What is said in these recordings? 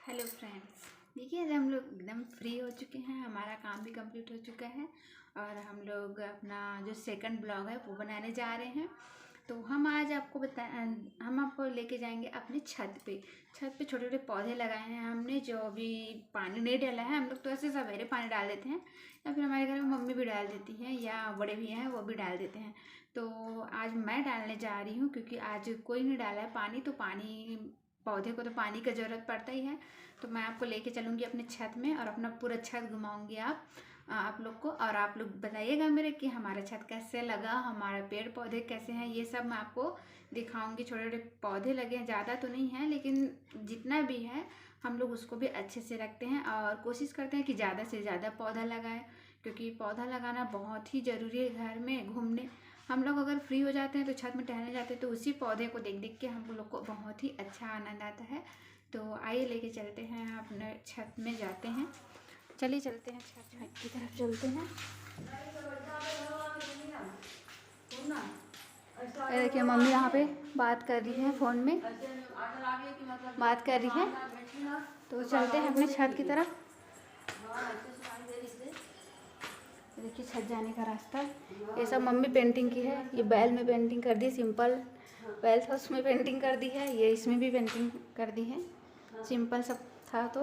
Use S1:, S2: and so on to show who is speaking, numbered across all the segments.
S1: Hello friends, देखिए हम लोग एकदम फ्री हो चुके हैं। हमारा काम भी कंप्लीट हो चुका है और हम लोग अपना जो सेकंड ब्लॉग है वो बनाने जा रहे हैं। तो हम आज आपको हम आपको लेके जाएंगे अपनी छत पे। छत पे छोटे छोटे पौधे लगाए हैं हमने, जो अभी पानी नहीं डाला है। हम लोग तो ऐसे सवेरे पानी डाल देते हैं या फिर हमारे घर में मम्मी भी डाल देती हैं या बड़े भैया हैं वो भी डाल देते हैं। तो आज मैं डालने जा रही हूँ क्योंकि आज कोई नहीं डाला है पानी, तो पानी पौधे को तो पानी का ज़रूरत पड़ता ही है। तो मैं आपको लेके चलूँगी अपने छत में और अपना पूरा छत घुमाऊँगी आप लोग को। और आप लोग बताइएगा मेरे कि हमारा छत कैसे लगा, हमारे पेड़ पौधे कैसे हैं, ये सब मैं आपको दिखाऊंगी। छोटे छोटे पौधे लगे हैं, ज़्यादा तो नहीं है लेकिन जितना भी है हम लोग उसको भी अच्छे से रखते हैं और कोशिश करते हैं कि ज़्यादा से ज़्यादा पौधा लगाएं, क्योंकि पौधा लगाना बहुत ही ज़रूरी है। घर में घूमने हम लोग अगर फ्री हो जाते हैं तो छत में टहलने जाते हैं, तो उसी पौधे को देख देख के हम लोग को बहुत ही अच्छा आनंद आता है। तो आइए लेके चलते हैं, अपने छत में जाते हैं। चलिए चलते हैं, छत की तरफ चलते हैं। ये देखिए मम्मी यहाँ पे बात कर रही है, फ़ोन में बात कर रही है। तो चलते हैं अपने छत की तरफ। देखिए छत जाने का रास्ता। ये सब मम्मी पेंटिंग की है। ये बैल में पेंटिंग कर दी, सिंपल बैल था उसमें पेंटिंग कर दी है। ये इसमें भी पेंटिंग कर दी है, सिंपल सब था। तो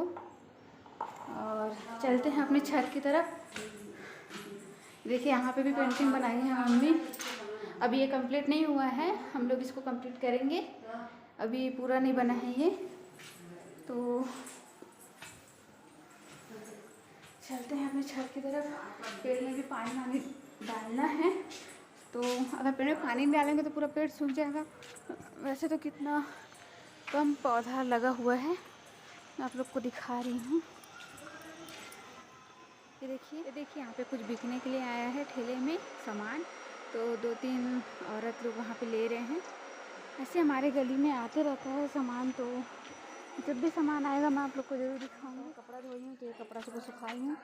S1: और चलते हैं अपनी छत की तरफ। देखिए यहाँ पे भी पेंटिंग बनाई है मम्मी। अभी ये कंप्लीट नहीं हुआ है, हम लोग इसको कंप्लीट करेंगे, अभी पूरा नहीं बना है ये। तो चलते हैं अपनी छत की तरफ। पेड़ में भी पानी वानी डालना है, तो अगर पेड़ में पानी नहीं डालेंगे तो पूरा पेड़ सूख जाएगा। वैसे तो कितना कम पौधा लगा हुआ है, मैं आप लोग को दिखा रही हूँ। ये देखिए यहाँ पे कुछ बिकने के लिए आया है ठेले में सामान। तो 2-3 औरत लोग वहाँ पे ले रहे हैं। ऐसे हमारे गली में आते रहता है सामान, तो जब भी सामान आएगा मैं आप लोग को ज़रूर दिखाऊंगी। कपड़ा धोई हूँ तो ये कपड़ा सुबह सुखाई हूँ।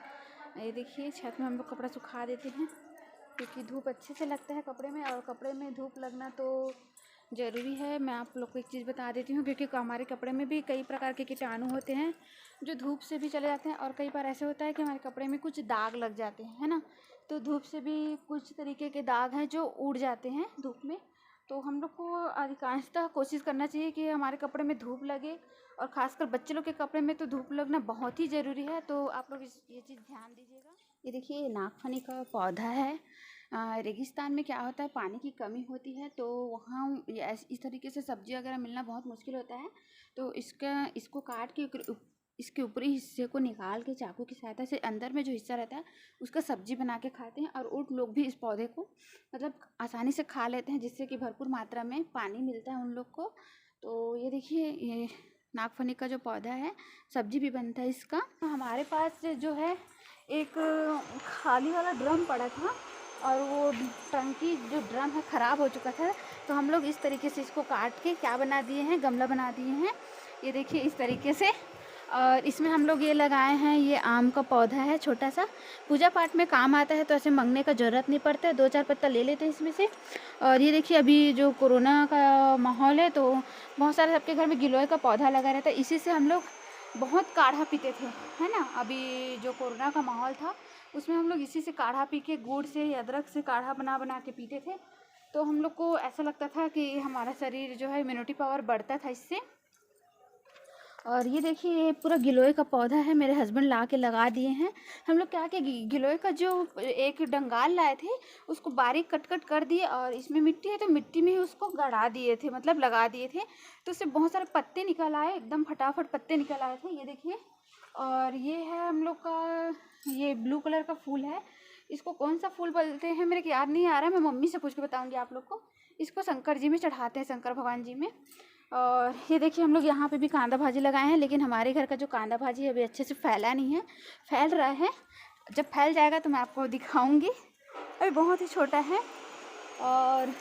S1: ये देखिए छत में हम लोग कपड़ा सुखा देते हैं क्योंकि धूप अच्छे से लगता है कपड़े में, और कपड़े में धूप लगना तो ज़रूरी है। मैं आप लोग को एक चीज़ बता देती हूँ, क्योंकि हमारे कपड़े में भी कई प्रकार के कीटाणु होते हैं जो धूप से भी चले जाते हैं, और कई बार ऐसे होता है कि हमारे कपड़े में कुछ दाग लग जाते हैं, है ना। तो धूप से भी कुछ तरीके के दाग हैं जो उड़ जाते हैं धूप में। तो हम लोग को अधिकांशतः कोशिश करना चाहिए कि हमारे कपड़े में धूप लगे, और ख़ासकर बच्चे लोग के कपड़े में तो धूप लगना बहुत ही ज़रूरी है। तो आप लोग ये चीज़ ध्यान दीजिएगा। ये देखिए नागफनी का पौधा है। रेगिस्तान में क्या होता है, पानी की कमी होती है, तो वहाँ इस तरीके से सब्जी वगैरह मिलना बहुत मुश्किल होता है। तो इसको काट के इसके ऊपरी हिस्से को निकाल के चाकू की सहायता से अंदर में जो हिस्सा रहता है उसका सब्जी बना के खाते हैं, और ऊँट लोग भी इस पौधे को मतलब आसानी से खा लेते हैं, जिससे कि भरपूर मात्रा में पानी मिलता है उन लोग को। तो ये देखिए ये नागफनी का जो पौधा है, सब्जी भी बनता है इसका। हमारे पास जो है एक खाली वाला ड्रम पड़ा था, और वो टंकी जो ड्रम है ख़राब हो चुका था। तो हम लोग इस तरीके से इसको काट के क्या बना दिए हैं, गमला बना दिए हैं। ये देखिए इस तरीके से, और इसमें हम लोग ये लगाए हैं, ये आम का पौधा है छोटा सा, पूजा पाठ में काम आता है, तो ऐसे मांगने का ज़रूरत नहीं पड़ता है, 2-4 पत्ता ले लेते हैं इसमें से। और ये देखिए अभी जो कोरोना का माहौल है, तो बहुत सारे सबके घर में गिलोय का पौधा लगा रहता है, इसी से हम लोग बहुत काढ़ा पीते थे, है ना। अभी जो कोरोना का माहौल था उसमें हम लोग इसी से काढ़ा पी के, गुड़ से अदरक से काढ़ा बना बना के पीते थे। तो हम लोग को ऐसा लगता था कि हमारा शरीर जो है इम्यूनिटी पावर बढ़ता था इससे। और ये देखिए ये पूरा गिलोय का पौधा है, मेरे हस्बैंड ला के लगा दिए हैं। हम लोग क्या कि गिलोय का जो एक डंगाल लाए थे उसको बारीक कट कट कर दिए, और इसमें मिट्टी है तो मिट्टी में ही उसको गड़ा दिए थे, मतलब लगा दिए थे। तो उससे बहुत सारे पत्ते निकल आए, एकदम फटाफट पत्ते निकल आए थे, ये देखिए। और ये है हम लोग का, ये ब्लू कलर का फूल है। इसको कौन सा फूल बोलते हैं मेरे को याद नहीं आ रहा है, मैं मम्मी से पूछ के बताऊँगी आप लोग को। इसको शंकर जी में चढ़ाते हैं, शंकर भगवान जी में। और ये देखिए हम लोग यहाँ पे भी कांदा भाजी लगाए हैं, लेकिन हमारे घर का जो कांदा भाजी है अभी अच्छे से फैला नहीं है, फैल रहा है। जब फैल जाएगा तो मैं आपको दिखाऊंगी, अभी बहुत ही छोटा है। और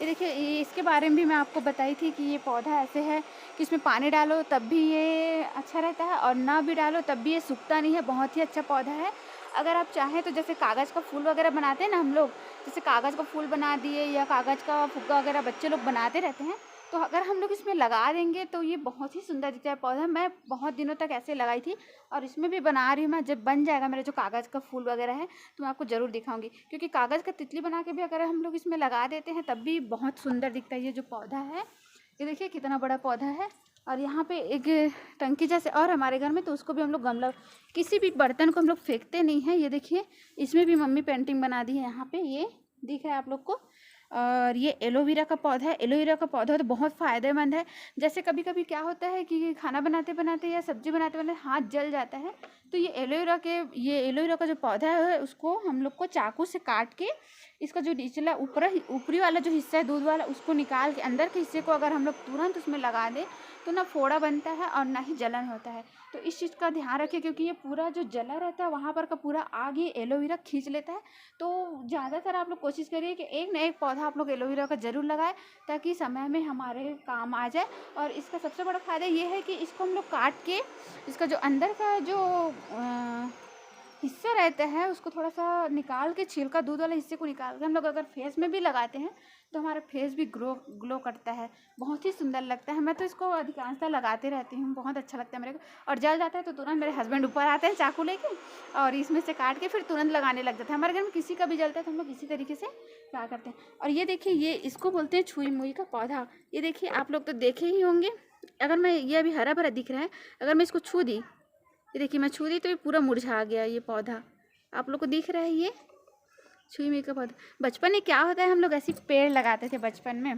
S1: ये देखिए इसके बारे में भी मैं आपको बताई थी कि ये पौधा ऐसे है कि इसमें पानी डालो तब भी ये अच्छा रहता है, और ना भी डालो तब भी ये सूखता नहीं है, बहुत ही अच्छा पौधा है। अगर आप चाहें तो जैसे कागज़ का फूल वगैरह बनाते हैं ना हम लोग, जैसे कागज़ का फूल बना दिए या कागज़ का फुग्गा वगैरह बच्चे लोग बनाते रहते हैं, तो अगर हम लोग इसमें लगा देंगे तो ये बहुत ही सुंदर दिखता है पौधा। मैं बहुत दिनों तक ऐसे लगाई थी और इसमें भी बना रही हूँ मैं। जब बन जाएगा मेरा जो कागज़ का फूल वगैरह है तो मैं आपको ज़रूर दिखाऊंगी, क्योंकि कागज़ का तितली बना के भी अगर हम लोग इसमें लगा देते हैं तब भी बहुत सुंदर दिखता है। ये जो पौधा है ये देखिए कितना बड़ा पौधा है। और यहाँ पे एक टंकी जैसे और हमारे घर में, तो उसको भी हम लोग गमला, किसी भी बर्तन को हम लोग फेंकते नहीं हैं। ये देखिए इसमें भी मम्मी पेंटिंग बना दी है। यहाँ पे ये दिख रहा है आप लोग को। और ये एलोवेरा का पौधा है। एलोवेरा का पौधा तो बहुत फ़ायदेमंद है। जैसे कभी कभी क्या होता है कि खाना बनाते बनाते या सब्जी बनाते बनाते हाथ जल जाता है, तो ये एलोवेरा का जो पौधा है उसको हम लोग को चाकू से काट के इसका जो निचला ऊपरी वाला जो हिस्सा है दूध वाला, उसको निकाल के अंदर के हिस्से को अगर हम लोग तुरंत उसमें लगा दें तो ना फोड़ा बनता है और ना ही जलन होता है। तो इस चीज़ का ध्यान रखें, क्योंकि ये पूरा जो जला रहता है वहाँ पर का पूरा आग ये एलोवेरा खींच लेता है। तो ज़्यादातर आप लोग कोशिश करिए कि एक ना एक पौधा आप लोग एलोवेरा का ज़रूर लगाएं, ताकि समय में हमारे काम आ जाए। और इसका सबसे बड़ा फ़ायदा ये है कि इसको हम लोग काट के इसका जो अंदर का जो हिस्सा रहता है उसको थोड़ा सा निकाल के, छिलका दूध वाले हिस्से को निकाल के हम लोग अगर फेस में भी लगाते हैं तो हमारा फेस भी ग्लो करता है, बहुत ही सुंदर लगता है। मैं तो इसको अधिकांशतः लगाते रहती हूँ, बहुत अच्छा लगता है मेरे को। और जल जाता है तो तुरंत मेरे हस्बैंड ऊपर आते हैं चाकू लेके और इसमें से काट के फिर तुरंत लगाने लग जाते हैं। हमारे घर में किसी का भी जलता है तो हम लोग इसी तरीके से क्या करते हैं। और ये देखिए ये इसको बोलते हैं छुई मुई का पौधा। ये देखिए आप लोग तो देखे ही होंगे। अगर मैं, ये अभी हरा भरा दिख रहा है, अगर मैं इसको छू दी, ये देखिए मैं छू दी तो ये पूरा मुरझा गया ये पौधा। आप लोग को दिख रहा है ये छुई मुई का पौधा। बचपन में क्या होता है, हम लोग ऐसे पेड़ लगाते थे बचपन में,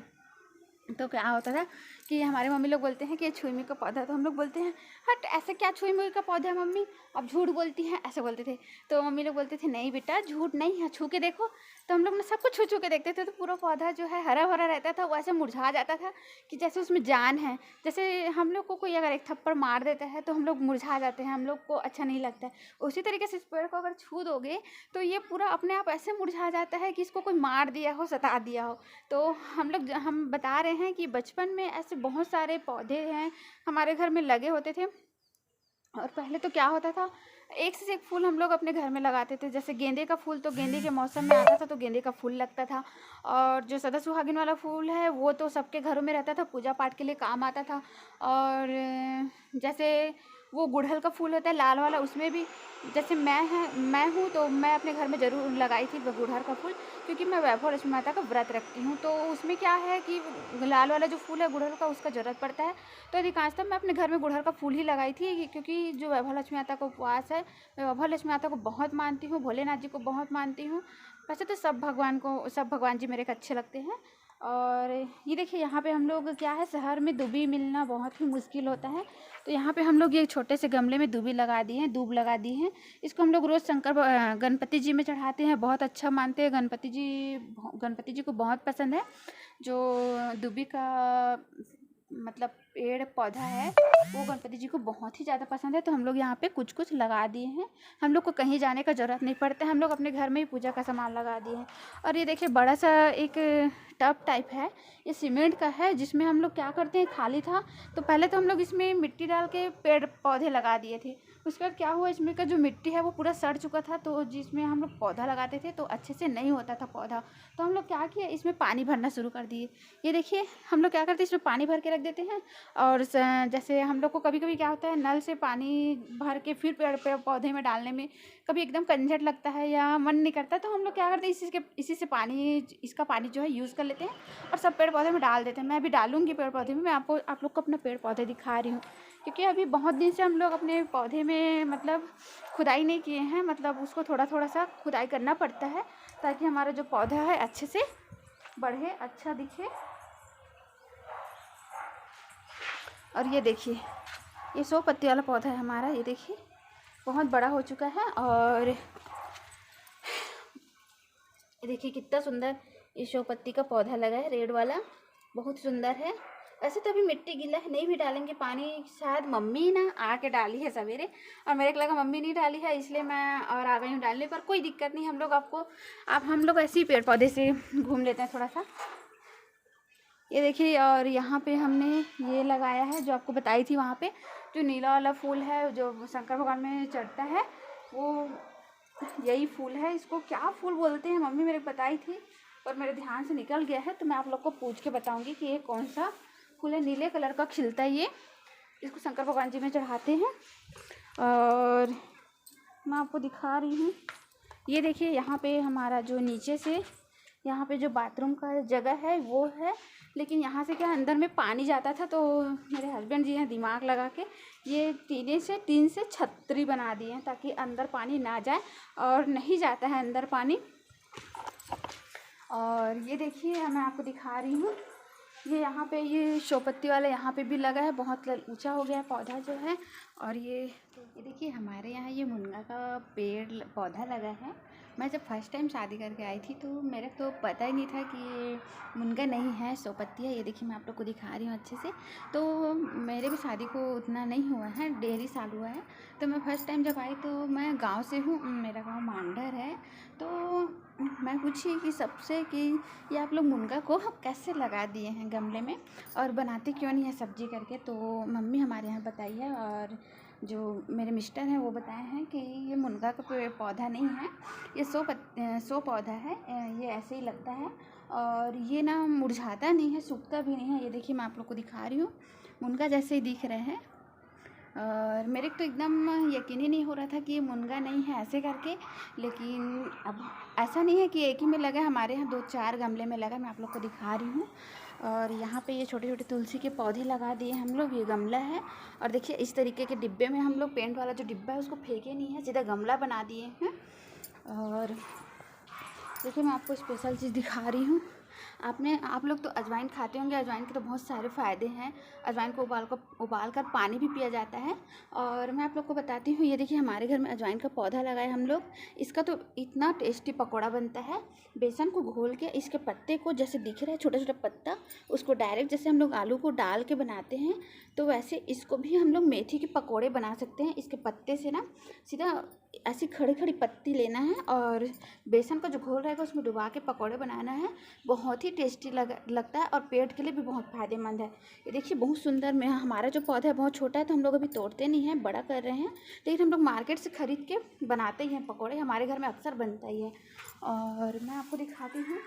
S1: तो क्या होता था कि हमारे मम्मी लोग बोलते हैं कि ये छुई मुई का पौधा, तो हम लोग बोलते हैं हट ऐसे क्या छुई मुई का पौधा है मम्मी, अब झूठ बोलती हैं, ऐसे बोलते थे। तो मम्मी लोग बोलते थे नहीं बेटा झूठ नहीं है, छू के देखो। तो हम लोग ना सब कुछ छू छू के देखते थे, तो पूरा पौधा जो है हरा भरा रहता था, वो ऐसे मुरझा जाता था कि जैसे उसमें जान है। जैसे हम लोग को कोई अगर एक थप्पड़ मार देता है तो हम लोग मुरझा जाते हैं, हम लोग को अच्छा नहीं लगता है। उसी तरीके से इस पेड़ को अगर छू दोगे तो ये पूरा अपने आप ऐसे मुरझा जाता है कि इसको कोई मार दिया हो, सता दिया हो। तो हम बता रहे हैं कि बचपन में ऐसे बहुत सारे पौधे हैं हमारे घर में लगे होते थे। और पहले तो क्या होता था, एक से एक फूल हम लोग अपने घर में लगाते थे। जैसे गेंदे का फूल तो गेंदे के मौसम में आता था तो गेंदे का फूल लगता था। और जो सदा सुहागिन वाला फूल है वो तो सबके घरों में रहता था, पूजा पाठ के लिए काम आता था। और जैसे वो गुड़हल का फूल होता है लाल वाला, उसमें भी जैसे मैं हूँ तो मैं अपने घर में ज़रूर लगाई थी वो गुड़हल का फूल, क्योंकि मैं वैभव लक्ष्मी माता का व्रत रखती हूँ। तो उसमें क्या है कि लाल वाला जो फूल है गुड़हल का, उसका ज़रूरत पड़ता है। तो अधिकांशतः मैं अपने घर में गुड़हल का फूल ही लगाई थी, क्योंकि जो वैभव लक्ष्मी माता का उपवास है, मैं वैभव लक्ष्मी माता को बहुत मानती हूँ, भोलेनाथ जी को बहुत मानती हूँ। वैसे तो सब भगवान जी मेरे को अच्छे लगते हैं। और ये देखिए यहाँ पे हम लोग क्या है, शहर में दूबी मिलना बहुत ही मुश्किल होता है, तो यहाँ पे हम लोग ये छोटे से गमले में दूब लगा दी हैं। इसको हम लोग रोज़ गणपति जी में चढ़ाते हैं, बहुत अच्छा मानते हैं। गणपति जी को बहुत पसंद है जो दूबी का मतलब पेड़ पौधा है, वो गणपति जी को बहुत ही ज़्यादा पसंद है। तो हम लोग यहाँ पे कुछ कुछ लगा दिए हैं, हम लोग को कहीं जाने का ज़रूरत नहीं पड़ता है, हम लोग अपने घर में ही पूजा का सामान लगा दिए हैं। और ये देखिए बड़ा सा एक टब टाइप है, ये सीमेंट का है, जिसमें हम लोग क्या करते हैं, खाली था तो पहले तो हम लोग इसमें मिट्टी डाल के पेड़ पौधे लगा दिए थे। उसके बाद क्या हुआ, इसमें का जो मिट्टी है वो पूरा सड़ चुका था, तो जिसमें हम लोग पौधा लगाते थे तो अच्छे से नहीं होता था पौधा। तो हम लोग क्या किया, इसमें पानी भरना शुरू कर दिए। ये देखिए हम लोग क्या करते हैं, इसमें पानी भर के रख देते हैं। और जैसे हम लोग को कभी कभी क्या होता है, नल से पानी भर के फिर पेड़ पौधे में डालने में कभी एकदम कंजट लगता है या मन नहीं करता, तो हम लोग क्या करते हैं, इसका पानी जो है यूज़ कर लेते हैं और सब पेड़ पौधे में डाल देते हैं। मैं अभी डालूंगी पेड़ पौधे में, मैं आप लोग को अपना पेड़ पौधे दिखा रही हूँ, क्योंकि अभी बहुत दिन से हम लोग अपने पौधे में मतलब खुदाई नहीं किए हैं, मतलब उसको थोड़ा थोड़ा सा खुदाई करना पड़ता है ताकि हमारा जो पौधा है अच्छे से बढ़े, अच्छा दिखे। और ये देखिए ये 100 पत्ती वाला पौधा है हमारा, ये देखिए बहुत बड़ा हो चुका है। और ये देखिए कितना सुंदर ये 100 पत्ती का पौधा लगा है, रेड वाला, बहुत सुंदर है। वैसे तो अभी मिट्टी गीला है, नहीं भी डालेंगे पानी, शायद मम्मी ना आके डाली है सवेरे और मेरे को लगा मम्मी नहीं डाली है, इसलिए मैं और आ गई हूँ डालने। पर कोई दिक्कत नहीं, हम लोग ऐसे ही पेड़ पौधे से घूम लेते हैं थोड़ा सा। ये देखिए, और यहाँ पे हमने ये लगाया है जो आपको बताई थी, वहाँ पे जो नीला वाला फूल है जो शंकर भगवान में चढ़ता है, वो यही फूल है। इसको क्या फूल बोलते हैं मम्मी मेरे को बताई थी, पर मेरे ध्यान से निकल गया है, तो मैं आप लोग को पूछ के बताऊंगी कि ये कौन सा फूल है, नीले कलर का खिलता है ये। इसको शंकर भगवान जी में चढ़ाते हैं। और मैं आपको दिखा रही हूँ, ये देखिए यहाँ पे हमारा जो नीचे से यहाँ पे जो बाथरूम का जगह है वो है, लेकिन यहाँ से क्या अंदर में पानी जाता था, तो मेरे हस्बैंड जी ने दिमाग लगा के ये टीन से छतरी बना दी है ताकि अंदर पानी ना जाए, और नहीं जाता है अंदर पानी। और ये देखिए मैं आपको दिखा रही हूँ, ये यहाँ पे ये शो पत्ती वाला यहाँ पे भी लगा है, बहुत ऊंचा हो गया है पौधा जो है। और ये देखिए हमारे यहाँ ये मुनगा का पेड़ पौधा लगा है। मैं जब फर्स्ट टाइम शादी करके आई थी तो मेरे तो पता ही नहीं था कि ये मुनगा नहीं है, शो पत्ती है। ये देखिए मैं आप लोग को दिखा रही हूँ अच्छे से। तो मेरे भी शादी को उतना नहीं हुआ है, 1.5 साल हुआ है। तो मैं फर्स्ट टाइम जब आई, तो मैं गाँव से हूँ, मेरा गाँव मांडर है। तो मैं पूछी कि सबसे कि ये आप लोग मुनगा को कैसे लगा दिए हैं गमले में और बनाते क्यों नहीं है सब्जी करके। तो मम्मी हमारे यहाँ बताई है, और जो मेरे मिस्टर हैं वो बताए हैं कि ये मुनगा का पौधा नहीं है, ये शो पौधा है, ये ऐसे ही लगता है और ये ना मुरझाता नहीं है, सूखता भी नहीं है। ये देखिए मैं आप लोग को दिखा रही हूँ, मुनगा जैसे ही दिख रहे हैं। और मेरे को तो एकदम यकीन ही नहीं हो रहा था कि ये मुनगा नहीं है ऐसे करके। लेकिन अब ऐसा नहीं है कि एक ही में लगा, हमारे यहाँ 2-4 गमले में लगा, मैं आप लोग को दिखा रही हूँ। और यहाँ पे ये छोटे छोटे तुलसी के पौधे लगा दिए हम लोग, ये गमला है। और देखिए इस तरीके के डिब्बे में हम लोग पेंट वाला जो डिब्बा है उसको फेंके नहीं है, सीधा गमला बना दिए हैं। और देखिए मैं आपको स्पेशल चीज़ दिखा रही हूँ, आप लोग तो अजवाइन खाते होंगे, अजवाइन के तो बहुत सारे फ़ायदे हैं। अजवाइन को उबाल कर पानी भी पिया जाता है। और मैं आप लोग को बताती हूँ, ये देखिए हमारे घर में अजवाइन का पौधा लगाए हम लोग, इसका तो इतना टेस्टी पकौड़ा बनता है। बेसन को घोल के इसके पत्ते को जैसे दिख रहा है छोटा छोटा पत्ता, उसको डायरेक्ट जैसे हम लोग आलू को डाल के बनाते हैं, तो वैसे इसको भी हम लोग मेथी के पकौड़े बना सकते हैं। इसके पत्ते से ना सीधा ऐसी खड़ी खड़ी पत्ती लेना है और बेसन का जो घोल रहेगा उसमें डुबा के पकौड़े बनाना है। बहुत ही टेस्टी लगता है और पेट के लिए भी बहुत फ़ायदेमंद है। ये देखिए बहुत सुंदर में हमारा जो पौधा है बहुत छोटा है, तो हम लोग अभी तोड़ते नहीं हैं, बड़ा कर रहे हैं, लेकिन हम लोग मार्केट से ख़रीद के बनाते ही हैं पकौड़े, हमारे घर में अक्सर बनता ही है। और मैं आपको दिखाती हूँ,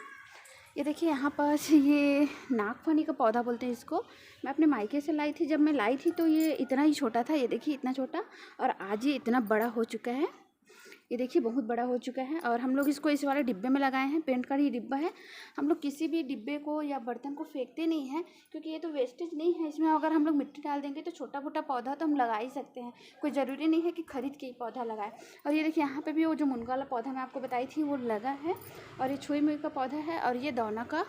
S1: ये देखिए यहाँ पास ये नागफनी का पौधा बोलते हैं इसको, मैं अपने मायके से लाई थी। जब मैं लाई थी तो ये इतना ही छोटा था, ये देखिए इतना छोटा, और आज ये इतना बड़ा हो चुका है। ये देखिए बहुत बड़ा हो चुका है। और हम लोग इसको इस वाले डिब्बे में लगाए हैं, पेंट का ही डिब्बा है। हम लोग किसी भी डिब्बे को या बर्तन को फेंकते नहीं हैं, क्योंकि ये तो वेस्टेज नहीं है। इसमें अगर हम लोग मिट्टी डाल देंगे तो छोटा मोटा पौधा तो हम लगा ही सकते हैं, कोई ज़रूरी नहीं है कि खरीद के ही पौधा लगाए। और ये देखिए यहाँ पे भी वो जो मुनगा वाला पौधा मैं आपको बताई थी वो लगा है। और ये छुई मुई का पौधा है, और ये दौना का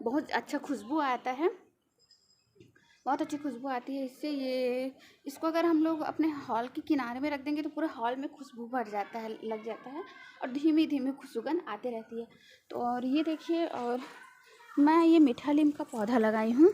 S1: बहुत अच्छा खुशबू आता है, बहुत अच्छी खुशबू आती है इससे। ये इसको अगर हम लोग अपने हॉल के किनारे में रख देंगे तो पूरे हॉल में खुशबू भर जाता है, लग जाता है, और धीमी धीमी सुगंध आते रहती है। तो और ये देखिए, और मैं ये मीठा नीम का पौधा लगाई हूँ।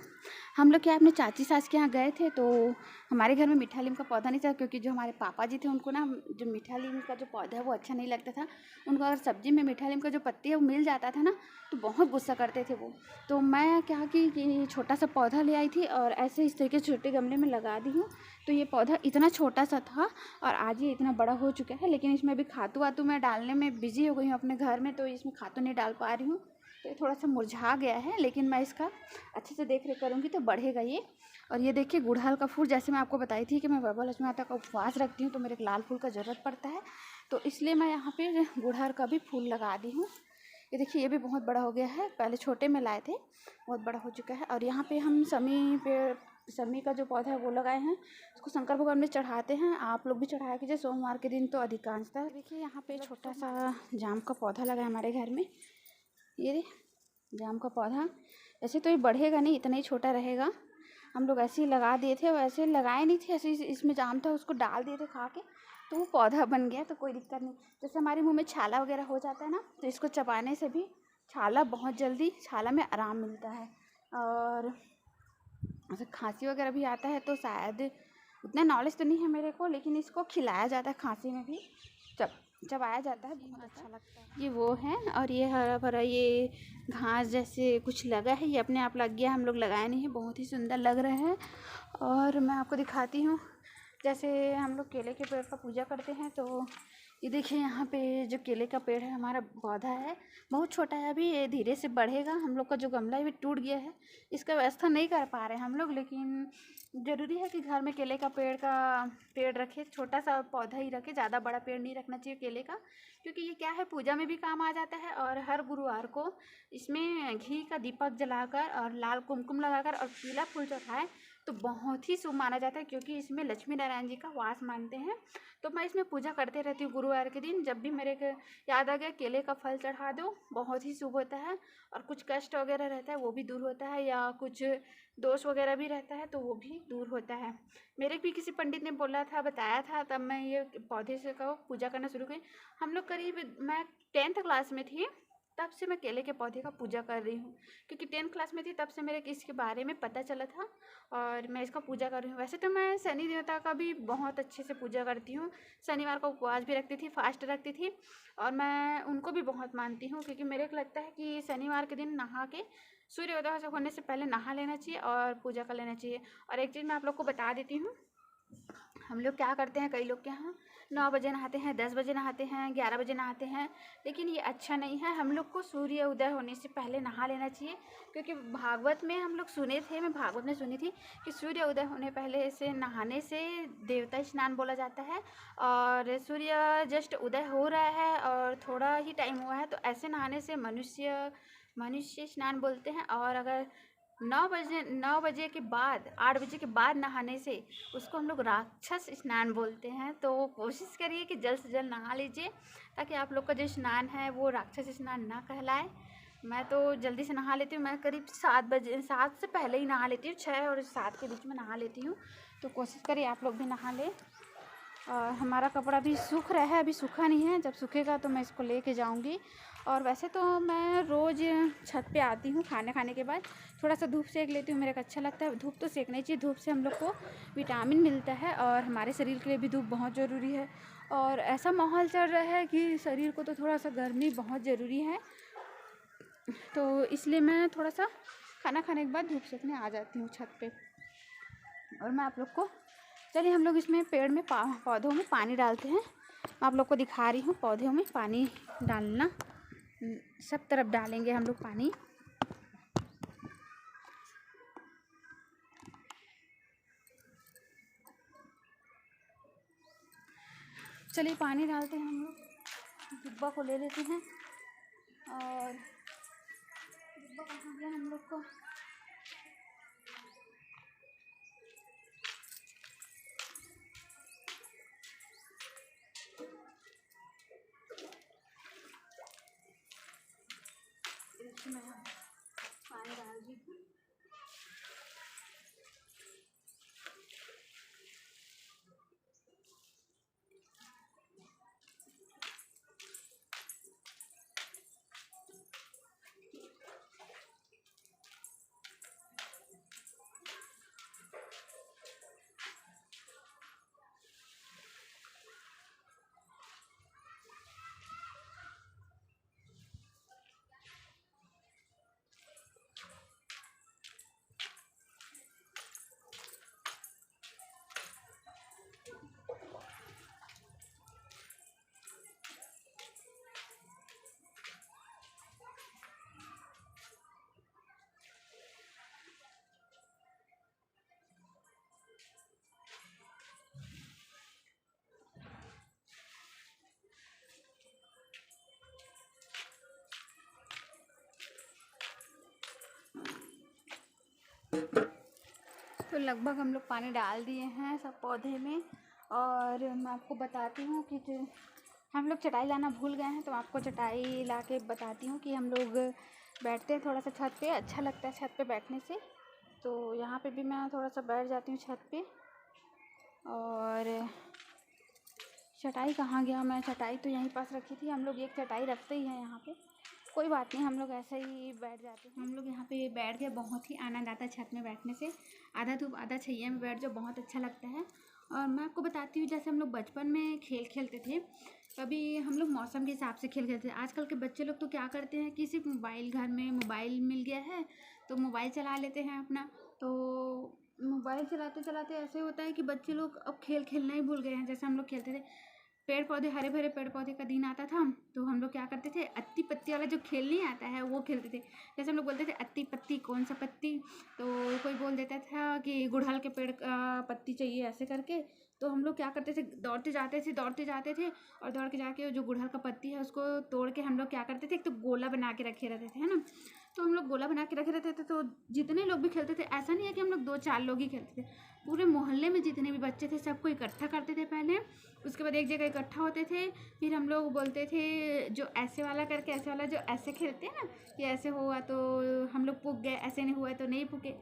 S1: हम लोग क्या अपने चाची सास के यहाँ गए थे, तो हमारे घर में मीठा नीम का पौधा नहीं था, क्योंकि जो हमारे पापा जी थे उनको ना जो मीठा नीम का जो पौधा है वो अच्छा नहीं लगता था उनको। अगर सब्जी में मीठा नीम का जो पत्ती है वो मिल जाता था ना तो बहुत गुस्सा करते थे वो। तो मैं क्या कि छोटा सा पौधा ले आई थी और ऐसे इस तरीके से छोटे गमले में लगा दी हूँ। तो ये पौधा इतना छोटा सा था और आज ये इतना बड़ा हो चुका है। लेकिन इसमें अभी खातू वातू मैं डालने में बिजी हो गई हूँ अपने घर में, तो इसमें खातू नहीं डाल पा रही हूँ, तो ये थोड़ा सा मुरझा गया है। लेकिन मैं इसका अच्छे से देख रेख करूँगी तो बढ़ेगा ये। और ये देखिए गुड़हल का फूल, जैसे मैं आपको बताई थी कि मैं बाबा लक्ष्मी माता का उपवास रखती हूँ तो मेरे लाल फूल का ज़रूरत पड़ता है, तो इसलिए मैं यहाँ पे गुड़हल का भी फूल लगा दी हूँ। ये देखिए ये भी बहुत बड़ा हो गया है, पहले छोटे में लाए थे, बहुत बड़ा हो चुका है। और यहाँ पे हम समी का जो पौधा है वो लगाए हैं, उसको शंकर भगवान में चढ़ाते हैं। आप लोग भी चढ़ाया कीजिए सोमवार के दिन तो अधिकांशतः। देखिए यहाँ पे छोटा सा जाम का पौधा लगा है हमारे घर में, ये जाम का पौधा। ऐसे तो ये बढ़ेगा नहीं, इतना ही छोटा रहेगा, हम लोग ऐसे ही लगा दिए थे, वैसे लगाए नहीं थे, ऐसे इसमें जाम था उसको डाल दिए थे खा के, तो वो पौधा बन गया, तो कोई दिक्कत नहीं। जैसे हमारे मुंह में छाला वगैरह हो जाता है ना, तो इसको चबाने से भी बहुत जल्दी छाला में आराम मिलता है। और ऐसे खांसी वगैरह भी आता है, तो शायद उतना नॉलेज तो नहीं है मेरे को, लेकिन इसको खिलाया जाता है, खांसी में भी चबाया जाता है, बहुत अच्छा लगता है। ये वो है, और ये हरा भरा ये घास जैसे कुछ लगा है, ये अपने आप लग गया, हम लोग लगाए नहीं है, बहुत ही सुंदर लग रहा है। और मैं आपको दिखाती हूँ, जैसे हम लोग केले के पेड़ का पूजा करते हैं, तो ये देखिए यहाँ पे जो केले का पेड़ है, हमारा पौधा है, बहुत छोटा है अभी, ये धीरे से बढ़ेगा। हम लोग का जो गमला है भी टूट गया है, इसका व्यवस्था नहीं कर पा रहे हैं हम लोग, लेकिन ज़रूरी है कि घर में केले का पेड़ रखे, छोटा सा पौधा ही रखे, ज़्यादा बड़ा पेड़ नहीं रखना चाहिए केले का, क्योंकि ये क्या है, पूजा में भी काम आ जाता है। और हर गुरुवार को इसमें घी का दीपक जलाकर और लाल कुमकुम लगाकर और पीला फूल चढ़ाए तो बहुत ही शुभ माना जाता है, क्योंकि इसमें लक्ष्मी नारायण जी का वास मानते हैं। तो मैं इसमें पूजा करते रहती हूँ गुरुवार के दिन। जब भी मेरे को याद आ गया केले का फल चढ़ा दो, बहुत ही शुभ होता है। और कुछ कष्ट वगैरह रहता है वो भी दूर होता है, या कुछ दोष वगैरह भी रहता है तो वो भी दूर होता है। मेरे भी किसी पंडित ने बोला था, बताया था, तब मैं ये पौधे से का पूजा करना शुरू की। हम लोग करीब, मैं 10th क्लास में थी, तब से मैं केले के पौधे का पूजा कर रही हूँ, क्योंकि 10th क्लास में थी तब से मेरे इसके बारे में पता चला था और मैं इसका पूजा कर रही हूँ। वैसे तो मैं शनि देवता का भी बहुत अच्छे से पूजा करती हूँ, शनिवार का उपवास भी रखती थी, फास्ट रखती थी, और मैं उनको भी बहुत मानती हूँ, क्योंकि मेरे को लगता है कि शनिवार के दिन नहा के सूर्योदय से होने से पहले नहा लेना चाहिए और पूजा कर लेना चाहिए। और एक चीज़ मैं आप लोग को बता देती हूँ, हम लोग क्या करते हैं, कई लोग के यहाँ 9 बजे नहाते हैं, 10 बजे नहाते हैं, 11 बजे नहाते हैं, लेकिन ये अच्छा नहीं है। हम लोग को सूर्य उदय होने से पहले नहा लेना चाहिए, क्योंकि भागवत में हम लोग सुने थे, मैं भागवत में सुनी थी कि सूर्य उदय होने पहले से नहाने से देवता स्नान बोला जाता है। और सूर्य जस्ट उदय हो रहा है और थोड़ा ही टाइम हुआ है, तो ऐसे नहाने से मनुष्य स्नान बोलते हैं। और अगर 9 बजे के बाद, 8 बजे के बाद नहाने से उसको हम लोग राक्षस स्नान बोलते हैं। तो कोशिश करिए कि जल्द से जल्द नहा लीजिए, ताकि आप लोग का जो स्नान है वो राक्षस स्नान ना कहलाए। मैं तो जल्दी से नहा लेती हूँ, मैं करीब 7 से पहले ही नहा लेती हूँ, 6 और 7 के बीच में नहा लेती हूँ। तो कोशिश करिए आप लोग भी नहा लें। और हमारा कपड़ा भी सूख रहा है, अभी सूखा नहीं है, जब सूखेगा तो मैं इसको लेके जाऊंगी। और वैसे तो मैं रोज़ छत पे आती हूँ खाना खाने के बाद, थोड़ा सा धूप सेक लेती हूँ, मेरे को अच्छा लगता है। धूप तो सेकना ही चाहिए, धूप से हम लोग को विटामिन मिलता है और हमारे शरीर के लिए भी धूप बहुत ज़रूरी है। और ऐसा माहौल चल रहा है कि शरीर को तो थोड़ा सा गर्मी बहुत ज़रूरी है, तो इसलिए मैं थोड़ा सा खाना खाने के बाद धूप सेकने आ जाती हूँ छत पे। और मैं आप लोग को, चलिए हम लोग इसमें पेड़ में पौधों में पानी डालते हैं। मैं आप लोग को दिखा रही हूँ पौधों में पानी डालना, सब तरफ डालेंगे हम लोग पानी। चलिए पानी डालते हैं हम लोग, डिब्बा को ले लेते हैं। और डिब्बा कहाँ गया हम लोग को, इसमें पानी डाल दी। तो लगभग हम लोग पानी डाल दिए हैं सब पौधे में। और मैं आपको बताती हूँ कि जो हम लोग चटाई लाना भूल गए हैं, तो आपको चटाई ला के बताती हूँ कि हम लोग बैठते हैं थोड़ा सा छत पे, अच्छा लगता है छत पे बैठने से। तो यहाँ पे भी मैं थोड़ा सा बैठ जाती हूँ छत पे। और चटाई कहाँ गया, मैं चटाई तो यहीं पास रखी थी, हम लोग एक चटाई रखते ही हैं यहाँ पे, कोई बात नहीं, हम लोग ऐसे ही बैठ जाते हैं। हम लोग यहाँ पे बैठ गए, बहुत ही आनंद आता है छत में बैठने से, आधा धूप आधा छइया में बैठ जाओ, बहुत अच्छा लगता है। और मैं आपको बताती हूँ, जैसे हम लोग बचपन में खेल खेलते थे, कभी हम लोग मौसम के हिसाब से खेल खेलते थे। आजकल के बच्चे लोग तो क्या करते हैं कि सिर्फ मोबाइल, घर में मोबाइल मिल गया है तो मोबाइल चला लेते हैं अपना। तो मोबाइल चलाते चलाते ऐसे होता है कि बच्चे लोग अब खेल खेलना ही भूल गए हैं, जैसे हम लोग खेलते थे। पेड़ पौधे, हरे भरे पेड़ पौधे का दिन आता था तो हम लोग क्या करते थे, अत्ती पत्ती वाला जो खेल नहीं आता है वो खेलते थे। जैसे हम लोग बोलते थे अत्ती पत्ती, कौन सा पत्ती, तो कोई बोल देता था कि गुड़हल के पेड़ का पत्ती चाहिए ऐसे करके। तो हम लोग क्या करते थे, दौड़ते जाते थे और दौड़ के जाके जो गुड़हल का पत्ती है उसको तोड़ के हम लोग क्या करते थे, एक तो गोला बना के रखे रहते थे, है ना। तो हम लोग गोला बना के रखे रहते थे तो जितने लोग भी खेलते थे, ऐसा नहीं है कि हम लोग 2-4 लोग ही खेलते थे, पूरे मोहल्ले में जितने भी बच्चे थे सबको इकट्ठा करते थे पहले। उसके बाद एक जगह इकट्ठा होते थे, फिर हम लोग बोलते थे जो ऐसे वाला करके, ऐसे वाला जो ऐसे खेलते हैं ना कि ऐसे हुआ तो हम लोग पुग गए, ऐसे नहीं हुआ तो नहीं पुगे,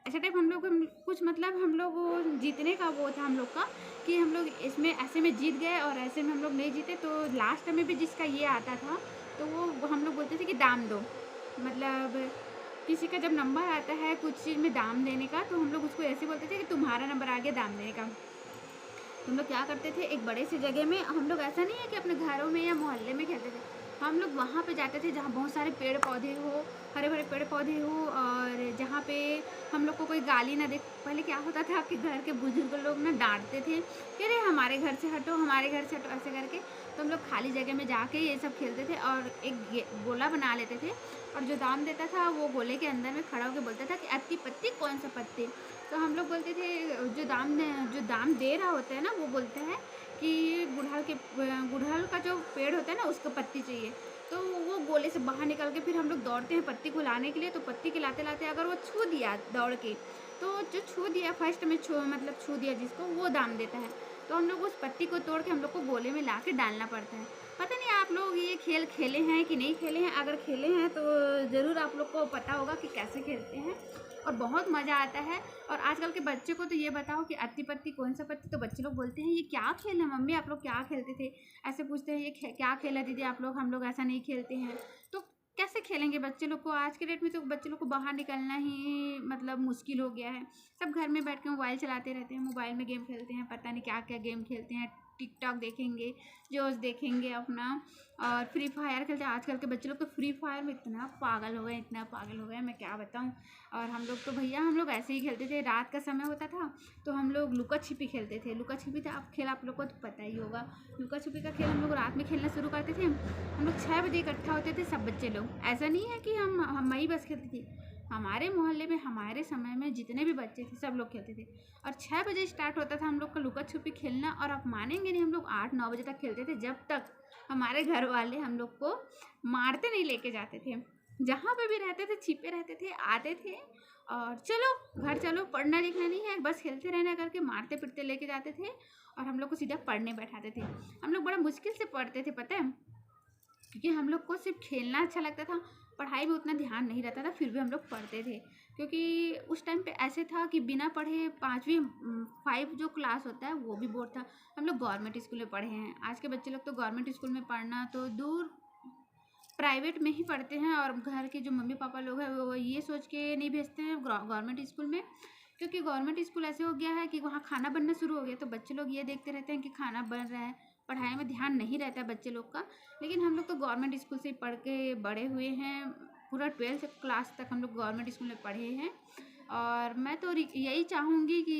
S1: ऐसा टाइप हम लोग कुछ, मतलब हम लोग जीतने का वो था हम लोग का कि हम लोग इसमें ऐसे में जीत गए और ऐसे में हम लोग नहीं जीते। तो लास्ट में भी जिसका ये आता था तो वो हम लोग बोलते थे कि दाम दो, मतलब किसी का जब नंबर आता है कुछ चीज़ में दाम देने का तो हम लोग उसको ऐसे बोलते थे कि तुम्हारा नंबर आ गया दाम देने का। हम लोग क्या करते थे, एक बड़े से जगह में, हम लोग ऐसा नहीं है कि अपने घरों में या मोहल्ले में खेलते थे, हम लोग वहाँ पे जाते थे जहाँ बहुत सारे पेड़ पौधे हो, हरे भरे पेड़ पौधे हो, और जहाँ पे हम लोग को कोई गाली ना दे। पहले क्या होता था कि घर के बुजुर्ग लोग ना डांटते थे कि अरे हमारे घर से हटो, हमारे घर से हटो, ऐसे करके। तो हम लोग खाली जगह में जाके ये सब खेलते थे और एक गोला बना लेते थे और जो दाम देता था वो गोले के अंदर में खड़ा होकर बोलता था कि अत्ती पत्ती कौन सा पत्ती। तो हम लोग बोलते थे, जो दाम दे रहा होता है ना वो बोलता है कि गुड़हल का जो पेड़ होता है ना उसको पत्ती चाहिए। तो वो गोले से बाहर निकल के फिर हम लोग दौड़ते हैं पत्ती को लाने के लिए। तो पत्ती के लाते लाते अगर वो छू दिया दौड़ के, तो जो छू दिया फर्स्ट में छू दिया जिसको, वो दाम देता है। तो हम लोग उस पत्ती को तोड़ के हम लोग को गोले में ला के डालना पड़ता है। पता नहीं आप लोग ये खेल खेले हैं कि नहीं खेले हैं, अगर खेले हैं तो ज़रूर आप लोग को पता होगा कि कैसे खेलते हैं और बहुत मज़ा आता है। और आजकल के बच्चे को तो ये बताओ कि अत्ती पत्ती कौन सा पत्ती, तो बच्चे लोग बोलते हैं ये क्या खेल है मम्मी, आप लोग क्या खेलते थे, ऐसे पूछते हैं ये क्या खेला दीदी आप लोग, हम लोग ऐसा नहीं खेलते हैं। तो कैसे खेलेंगे बच्चे लोग को, आज के डेट में तो बच्चे लोग को बाहर निकलना ही मतलब मुश्किल हो गया है। सब घर में बैठ के मोबाइल चलाते रहते हैं, मोबाइल में गेम खेलते हैं, पता नहीं क्या क्या गेम खेलते हैं, टिकटॉक देखेंगे, जोश देखेंगे अपना, और फ्री फायर खेलते हैं। आजकल के बच्चे लोग तो फ्री फायर में इतना पागल हो गए, इतना पागल हो गए, मैं क्या बताऊं। और हम लोग तो भैया हम लोग ऐसे ही खेलते थे, रात का समय होता था तो हम लोग लुका छिपी खेलते थे। लुका छिपी था आप खेल, आप लोग को तो पता ही होगा। लुका छिपी का खेल हम लोग रात में खेलना शुरू करते थे। हम लोग 6 बजे इकट्ठा होते थे सब बच्चे लोग, ऐसा नहीं है कि हम ही बस खेलते थे, हमारे मोहल्ले में हमारे समय में जितने भी बच्चे थे सब लोग खेलते थे। और 6 बजे स्टार्ट होता था हम लोग का लुका छुपी खेलना, और आप मानेंगे नहीं हम लोग 8-9 बजे तक खेलते थे, जब तक हमारे घर वाले हम लोग को मारते नहीं लेके जाते थे। जहाँ पे भी रहते थे छिपे रहते थे, आते थे और चलो घर चलो, पढ़ना लिखना नहीं है बस खेलते रहना करके मारते पिटते लेके जाते थे और हम लोग को सीधा पढ़ने बैठाते थे। हम लोग बड़ा मुश्किल से पढ़ते थे पता है, क्योंकि हम लोग को सिर्फ खेलना अच्छा लगता था, पढ़ाई में उतना ध्यान नहीं रहता था, फिर भी हम लोग पढ़ते थे। क्योंकि उस टाइम पे ऐसे था कि बिना पढ़े 5वीं 5 जो क्लास होता है वो भी बोर्ड था। हम लोग गवर्नमेंट स्कूल में पढ़े हैं, आज के बच्चे लोग तो गवर्नमेंट स्कूल में पढ़ना तो दूर, प्राइवेट में ही पढ़ते हैं। और घर के जो मम्मी पापा लोग हैं वो ये सोच के नहीं भेजते हैं गवर्नमेंट स्कूल में, क्योंकि गवर्नमेंट स्कूल ऐसे हो गया है कि वहाँ खाना बनना शुरू हो गया, तो बच्चे लोग ये देखते रहते हैं कि खाना बन रहा है, पढ़ाई में ध्यान नहीं रहता है बच्चे लोग का। लेकिन हम लोग तो गवर्नमेंट स्कूल से पढ़ के बड़े हुए हैं, पूरा 12th क्लास तक हम लोग गवर्नमेंट स्कूल में पढ़े हैं। और मैं तो यही चाहूँगी कि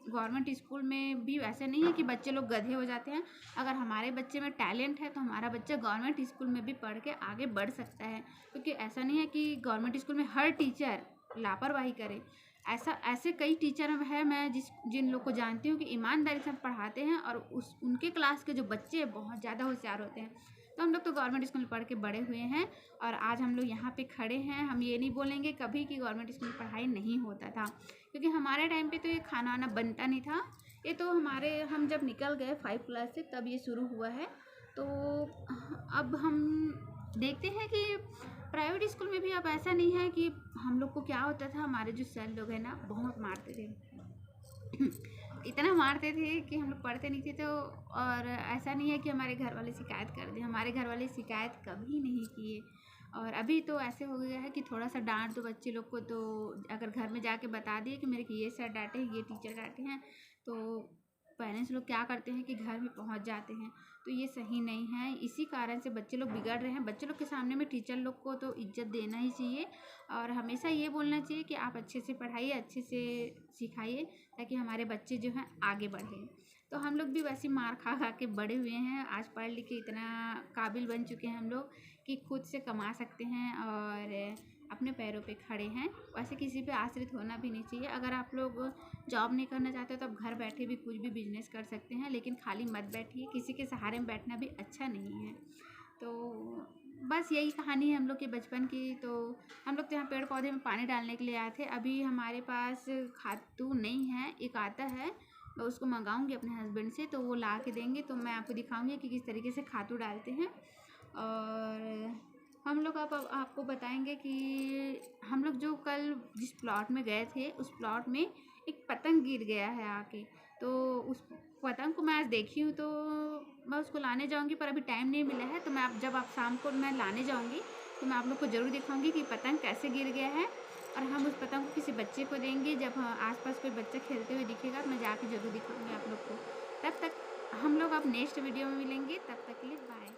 S1: गवर्नमेंट स्कूल में भी वैसे नहीं है कि बच्चे लोग गधे हो जाते हैं। अगर हमारे बच्चे में टैलेंट है तो हमारा बच्चा गवर्नमेंट स्कूल में भी पढ़ के आगे बढ़ सकता है, क्योंकि ऐसा नहीं है कि गवर्नमेंट स्कूल में हर टीचर लापरवाही करे। ऐसे कई टीचर हैं, मैं जिन लोग को जानती हूँ कि ईमानदारी से पढ़ाते हैं और उनके क्लास के जो बच्चे बहुत ज़्यादा होशियार होते हैं। तो हम लोग तो गवर्नमेंट स्कूल में पढ़ के बड़े हुए हैं और आज हम लोग यहाँ पे खड़े हैं। हम ये नहीं बोलेंगे कभी कि गवर्नमेंट स्कूल में पढ़ाई नहीं होता था, क्योंकि हमारे टाइम पे तो ये खाना वाना बनता नहीं था। ये तो हम जब निकल गए 5 क्लास से तब ये शुरू हुआ है। तो अब हम देखते हैं कि प्राइवेट स्कूल में भी अब ऐसा नहीं है कि हम लोग को क्या होता था, हमारे जो सर लोग हैं ना बहुत मारते थे इतना मारते थे कि हम लोग पढ़ते नहीं थे। तो और ऐसा नहीं है कि हमारे घर वाले शिकायत कर दें, हमारे घर वाले शिकायत कभी नहीं किए। और अभी तो ऐसे हो गया है कि थोड़ा सा डांट दो बच्चे लोग को तो अगर घर में जाके बता दिए कि मेरे को ये सर डांटे, ये टीचर डांटे हैं, तो पेरेंट्स लोग क्या करते हैं कि घर में पहुंच जाते हैं। तो ये सही नहीं है, इसी कारण से बच्चे लोग बिगड़ रहे हैं। बच्चे लोग के सामने में टीचर लोग को तो इज्जत देना ही चाहिए और हमेशा ये बोलना चाहिए कि आप अच्छे से पढ़ाइए, अच्छे से सिखाइए, ताकि हमारे बच्चे जो हैं आगे बढ़ें। तो हम लोग भी वैसे मार खा खा के बड़े हुए हैं। आज पढ़ लिख के इतना काबिल बन चुके हैं हम लोग कि खुद से कमा सकते हैं और अपने पैरों पे खड़े हैं। वैसे किसी पे आश्रित होना भी नहीं चाहिए। अगर आप लोग जॉब नहीं करना चाहते तो आप घर बैठे भी कुछ भी बिजनेस कर सकते हैं, लेकिन खाली मत बैठिए। किसी के सहारे में बैठना भी अच्छा नहीं है। तो बस यही कहानी है हम लोग के बचपन की। तो हम लोग तो यहाँ पेड़ पौधे में पानी डालने के लिए आए थे। अभी हमारे पास खातू नहीं है, एक आता है, मैं उसको मंगाऊंगी अपने हस्बैंड से, तो वो ला के देंगे तो मैं आपको दिखाऊंगी कि किस तरीके से खातू डालते हैं। और हम लोग अब आपको बताएंगे कि हम लोग जो कल जिस प्लॉट में गए थे उस प्लॉट में एक पतंग गिर गया है आके। तो उस पतंग को मैं आज देखी हूँ, तो मैं उसको लाने जाऊँगी, पर अभी टाइम नहीं मिला है। तो मैं जब आप शाम को मैं लाने जाऊँगी तो मैं आप लोग को ज़रूर दिखाऊंगी कि पतंग कैसे गिर गया है। और हम उस पतंग को किसी बच्चे को देंगे। जब आसपास कोई बच्चा खेलते हुए दिखेगा मैं जाके ज़रूर दिखाऊंगी आप लोग को। तब तक हम लोग अब नेक्स्ट वीडियो में मिलेंगे, तब तक के लिए बाय।